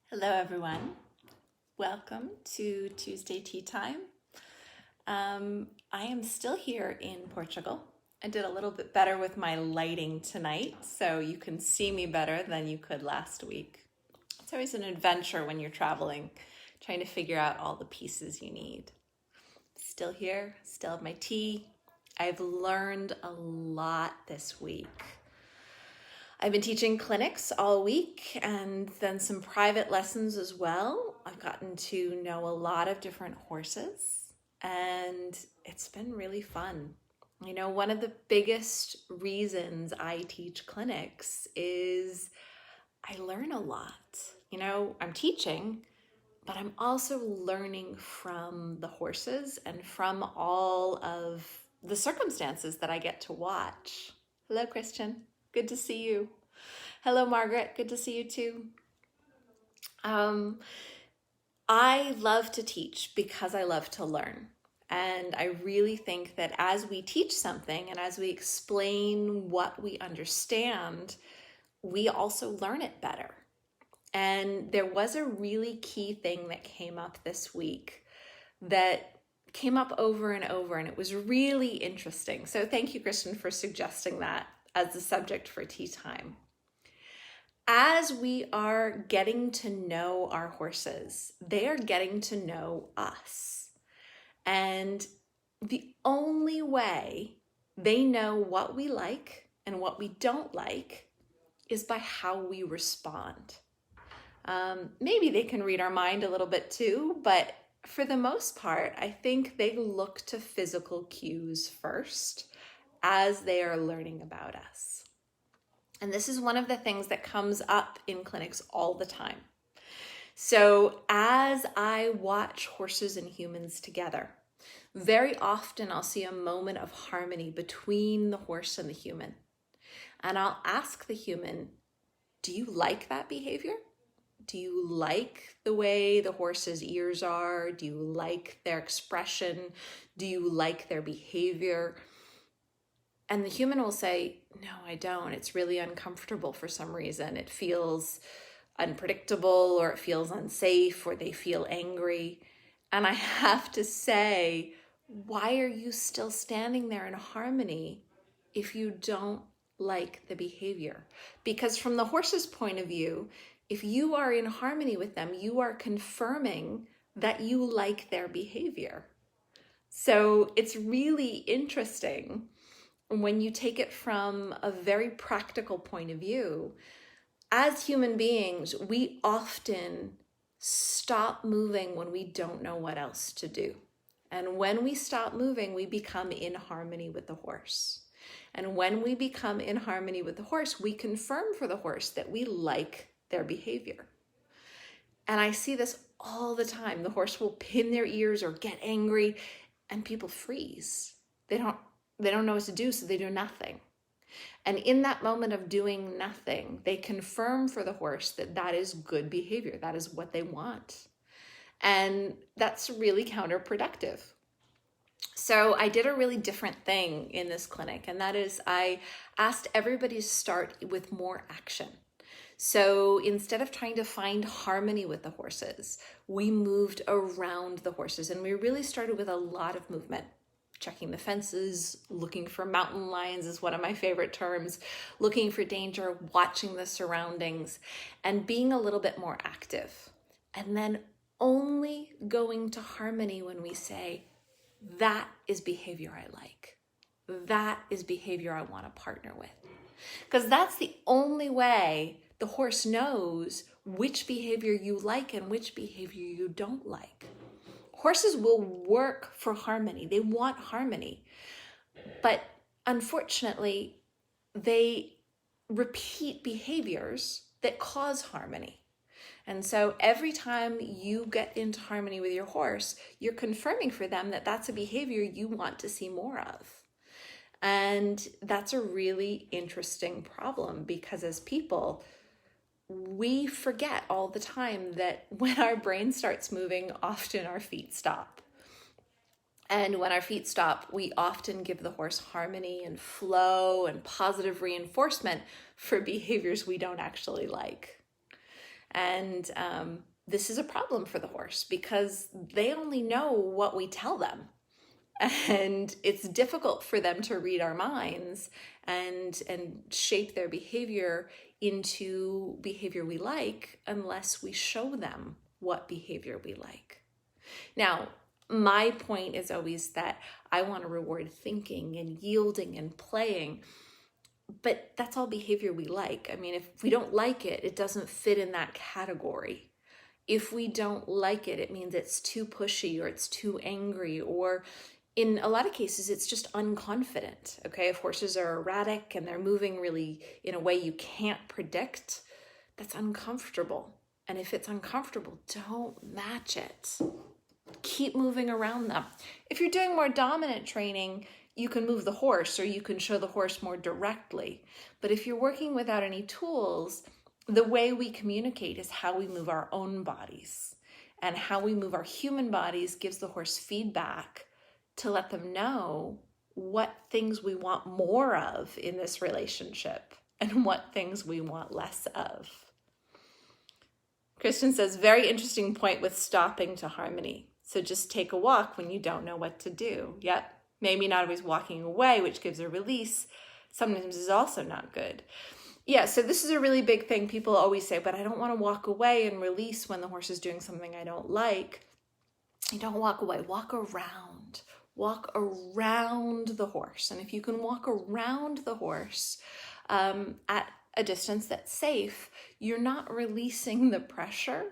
Hello, everyone. Welcome to Tuesday Tea Time. I am still here in Portugal. I did a little bit better with my lighting tonight, so you can see me better than you could last week. It's always an adventure when you're traveling, trying to figure out all the pieces you need. Still here, still have my tea. I've learned a lot this week. I've been teaching clinics all week and then some private lessons as well. I've gotten to know a lot of different horses and it's been really fun. You know, one of the biggest reasons I teach clinics is I learn a lot. You know, I'm teaching, but I'm also learning from the horses and from all of the circumstances that I get to watch. Hello, Christian. Good to see you. Hello, Margaret. Good to see you too. I love to teach because I love to learn. And I really think that as we teach something and as we explain what we understand, we also learn it better. And there was a really key thing that came up this week that came up over and over, and it was really interesting. So thank you, Kristen, for suggesting that as the subject for tea time. As we are getting to know our horses, they are getting to know us. And the only way they know what we like and what we don't like is by how we respond. Maybe they can read our mind a little bit too, but for the most part, I think they look to physical cues first as they are learning about us. And this is one of the things that comes up in clinics all the time. So as I watch horses and humans together, very often I'll see a moment of harmony between the horse and the human. And I'll ask the human, do you like that behavior? Do you like the way the horse's ears are? Do you like their expression? Do you like their behavior? And the human will say, no, I don't. It's really uncomfortable for some reason. It feels unpredictable, or it feels unsafe, or they feel angry. And I have to say, why are you still standing there in harmony if you don't like the behavior? Because from the horse's point of view, if you are in harmony with them, you are confirming that you like their behavior. So it's really interesting when you take it from a very practical point of view. As human beings, we often stop moving when we don't know what else to do. And when we stop moving, we become in harmony with the horse. And when we become in harmony with the horse, we confirm for the horse that we like their behavior. And I see this all the time. The horse will pin their ears or get angry, and people freeze. They don't know what to do, so they do nothing. And in that moment of doing nothing, they confirm for the horse that that is good behavior. That is what they want. And that's really counterproductive. So I did a really different thing in this clinic, and that is I asked everybody to start with more action. So instead of trying to find harmony with the horses, we moved around the horses, and we really started with a lot of movement. Checking the fences, looking for mountain lions is one of my favorite terms, looking for danger, watching the surroundings, and being a little bit more active. And then only going to harmony when we say, that is behavior I like. That is behavior I want to partner with. Because that's the only way the horse knows which behavior you like and which behavior you don't like. Horses will work for harmony. They want harmony. But unfortunately, they repeat behaviors that cause harmony. And so every time you get into harmony with your horse, you're confirming for them that that's a behavior you want to see more of. And that's a really interesting problem, because as people, we forget all the time that when our brain starts moving, often our feet stop. And when our feet stop, we often give the horse harmony and flow and positive reinforcement for behaviors we don't actually like. And this is a problem for the horse because they only know what we tell them. And it's difficult for them to read our minds and shape their behavior into behavior we like unless we show them what behavior we like. Now, my point is always that I want to reward thinking and yielding and playing, but that's all behavior we like. I mean, if we don't like it, it doesn't fit in that category. If we don't like it, it means it's too pushy or it's too angry, or in a lot of cases, it's just unconfident. Okay, if horses are erratic and they're moving really in a way you can't predict, that's uncomfortable. And if it's uncomfortable, don't match it. Keep moving around them. If you're doing more dominant training, you can move the horse or you can show the horse more directly. But if you're working without any tools, the way we communicate is how we move our own bodies. And how we move our human bodies gives the horse feedback to let them know what things we want more of in this relationship and what things we want less of. Christian says, very interesting point with stopping to harmony. So just take a walk when you don't know what to do. Yep, maybe not always walking away, which gives a release, sometimes is also not good. Yeah, so this is a really big thing. People always say, but I don't want to walk away and release when the horse is doing something I don't like. You don't walk away, walk around. Walk around the horse. And if you can walk around the horse at a distance that's safe, you're not releasing the pressure.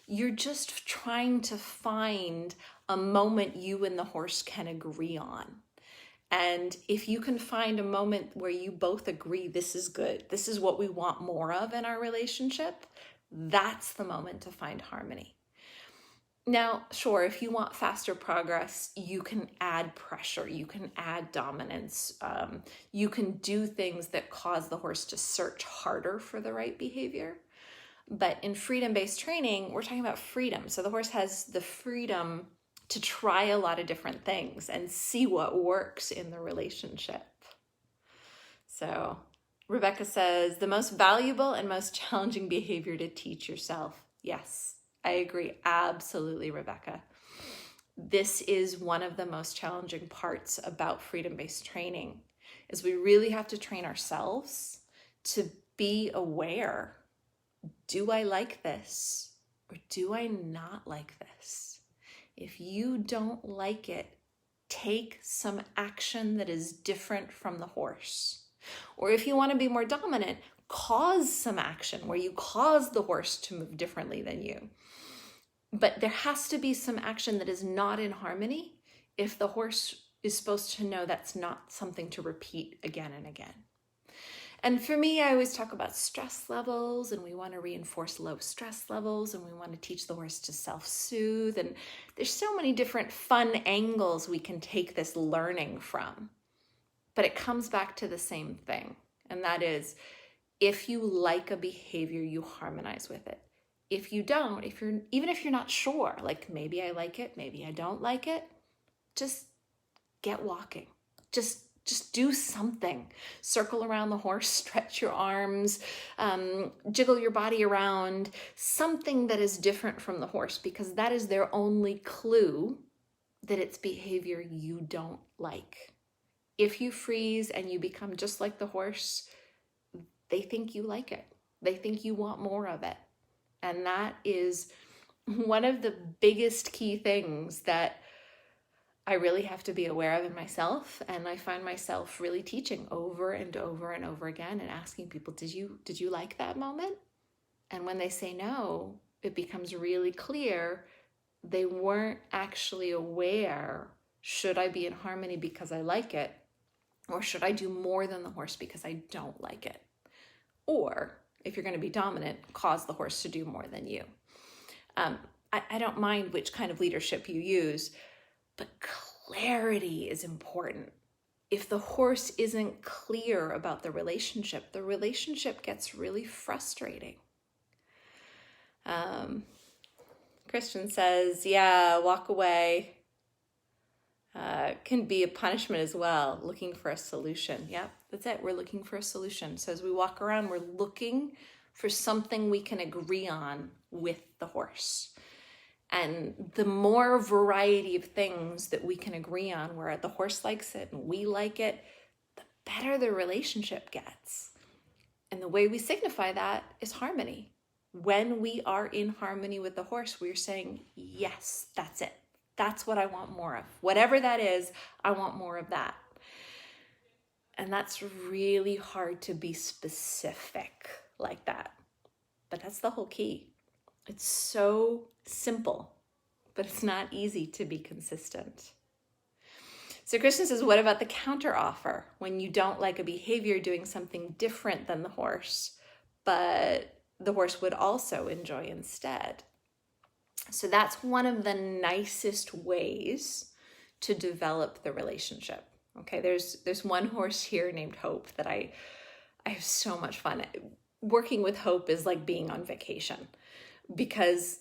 You're just trying to find a moment you and the horse can agree on. And if you can find a moment where you both agree, this is good, this is what we want more of in our relationship, that's the moment to find harmony. Now, sure, if you want faster progress, you can add pressure, you can add dominance, you can do things that cause the horse to search harder for the right behavior. But in freedom-based training, we're talking about freedom. So the horse has the freedom to try a lot of different things and see what works in the relationship. So Rebecca says, the most valuable and most challenging behavior to teach yourself. Yes. I agree. Absolutely, Rebecca. This is one of the most challenging parts about freedom-based training, is we really have to train ourselves to be aware. Do I like this or do I not like this? If you don't like it, take some action that is different from the horse. Or if you want to be more dominant, cause some action where you cause the horse to move differently than you. But there has to be some action that is not in harmony if the horse is supposed to know that's not something to repeat again and again. And for me, I always talk about stress levels, and we want to reinforce low stress levels, and we want to teach the horse to self-soothe. And there's so many different fun angles we can take this learning from. But it comes back to the same thing, and that is, if you like a behavior, you harmonize with it. If you don't, even if you're not sure, like maybe I like it, maybe I don't like it, just get walking. Just do something. Circle around the horse, stretch your arms, jiggle your body around, something that is different from the horse, because that is their only clue that it's behavior you don't like. If you freeze and you become just like the horse, they think you like it. They think you want more of it. And that is one of the biggest key things that I really have to be aware of in myself. And I find myself really teaching over and over and over again and asking people, did you like that moment? And when they say no, it becomes really clear they weren't actually aware, should I be in harmony because I like it? Or should I do more than the horse because I don't like it? Or if you're going to be dominant, cause the horse to do more than you. I don't mind which kind of leadership you use, but clarity is important. If the horse isn't clear about the relationship gets really frustrating. Christian says, yeah, walk away can be a punishment as well, looking for a solution. Yep, that's it. We're looking for a solution. So as we walk around, we're looking for something we can agree on with the horse. And the more variety of things that we can agree on where the horse likes it and we like it, the better the relationship gets. And the way we signify that is harmony. When we are in harmony with the horse, we're saying, yes, that's it. That's what I want more of. Whatever that is, I want more of that. And that's really hard to be specific like that. But that's the whole key. It's so simple, but it's not easy to be consistent. So Kristen says, what about the counteroffer? When you don't like a behavior, doing something different than the horse, but the horse would also enjoy instead. So that's one of the nicest ways to develop the relationship. Okay, there's one horse here named Hope that I have so much fun. Working with Hope is like being on vacation, because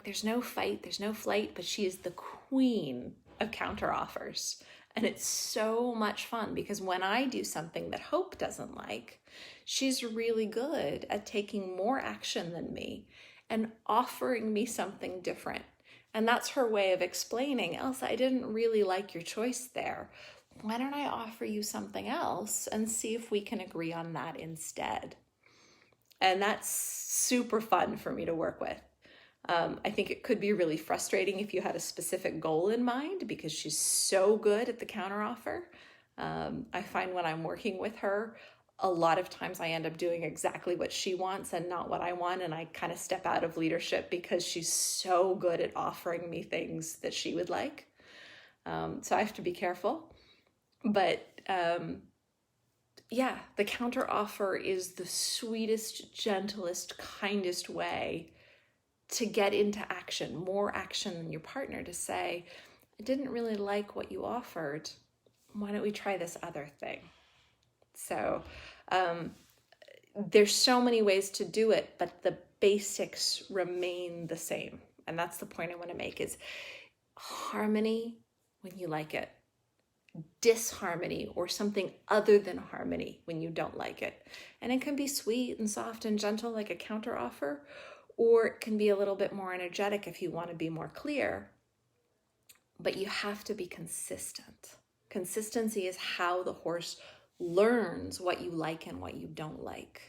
there's no fight, there's no flight, but she is the queen of counteroffers. And it's so much fun because when I do something that Hope doesn't like, she's really good at taking more action than me and offering me something different. And that's her way of explaining, Elsa, I didn't really like your choice there. Why don't I offer you something else and see if we can agree on that instead? And that's super fun for me to work with. I think it could be really frustrating if you had a specific goal in mind because she's so good at the counteroffer. I find when I'm working with her, a lot of times I end up doing exactly what she wants and not what I want. And I kind of step out of leadership because she's so good at offering me things that she would like. So I have to be careful. But yeah, the counteroffer is the sweetest, gentlest, kindest way to get into action, more action than your partner, to say, I didn't really like what you offered. Why don't we try this other thing? So there's so many ways to do it, but the basics remain the same. And that's the point I want to make, is harmony when you like it, disharmony or something other than harmony when you don't like it. And it can be sweet and soft and gentle like a counteroffer, or it can be a little bit more energetic if you want to be more clear. But you have to be consistent. Consistency is how the horse learns what you like and what you don't like.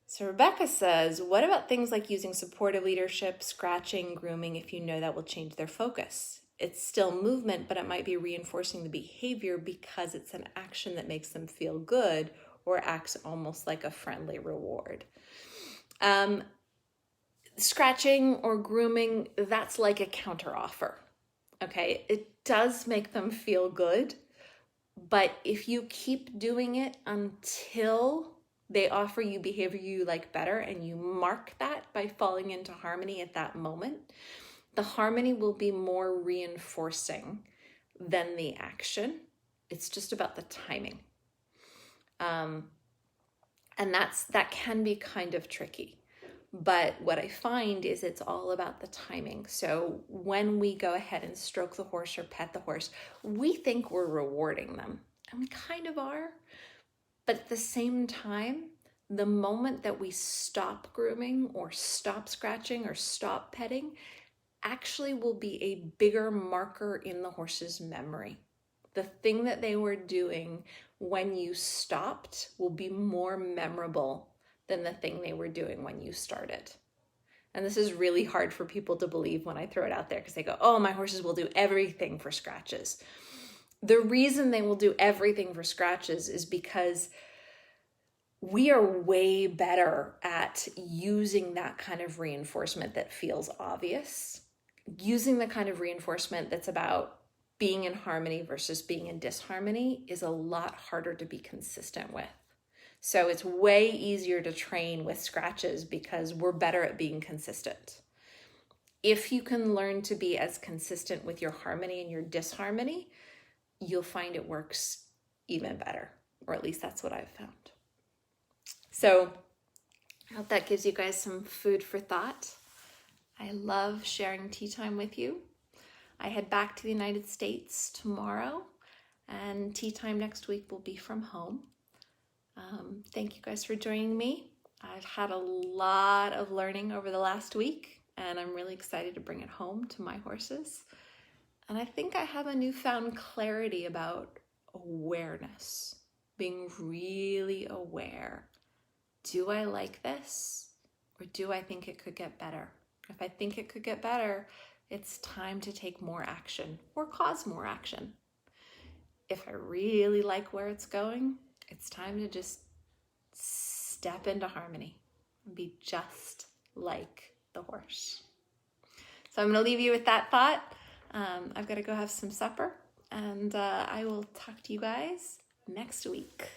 So Rebecca says, what about things like using supportive leadership, scratching, grooming, if you know that will change their focus? It's still movement, but it might be reinforcing the behavior because it's an action that makes them feel good or acts almost like a friendly reward. Scratching or grooming, that's like a counteroffer. Okay, it does make them feel good, but if you keep doing it until they offer you behavior you like better and you mark that by falling into harmony at that moment, the harmony will be more reinforcing than the action. It's just about the timing. And that can be kind of tricky. But what I find is it's all about the timing. So when we go ahead and stroke the horse or pet the horse, we think we're rewarding them. And we kind of are. But at the same time, the moment that we stop grooming or stop scratching or stop petting actually will be a bigger marker in the horse's memory. The thing that they were doing when you stopped will be more memorable than the thing they were doing when you started. And this is really hard for people to believe when I throw it out there because they go, oh, my horses will do everything for scratches. The reason they will do everything for scratches is because we are way better at using that kind of reinforcement that feels obvious, using the kind of reinforcement that's about being in harmony versus being in disharmony is a lot harder to be consistent with. So it's way easier to train with scratches because we're better at being consistent. If you can learn to be as consistent with your harmony and your disharmony, you'll find it works even better, or at least that's what I've found. So I hope that gives you guys some food for thought. I love sharing tea time with you. I head back to the United States tomorrow, and tea time next week will be from home. Thank you guys for joining me. I've had a lot of learning over the last week, and I'm really excited to bring it home to my horses. And I think I have a newfound clarity about awareness, being really aware. Do I like this, or do I think it could get better? If I think it could get better, it's time to take more action or cause more action. If I really like where it's going, it's time to just step into harmony and be just like the horse. So I'm going to leave you with that thought. I've got to go have some supper, and I will talk to you guys next week.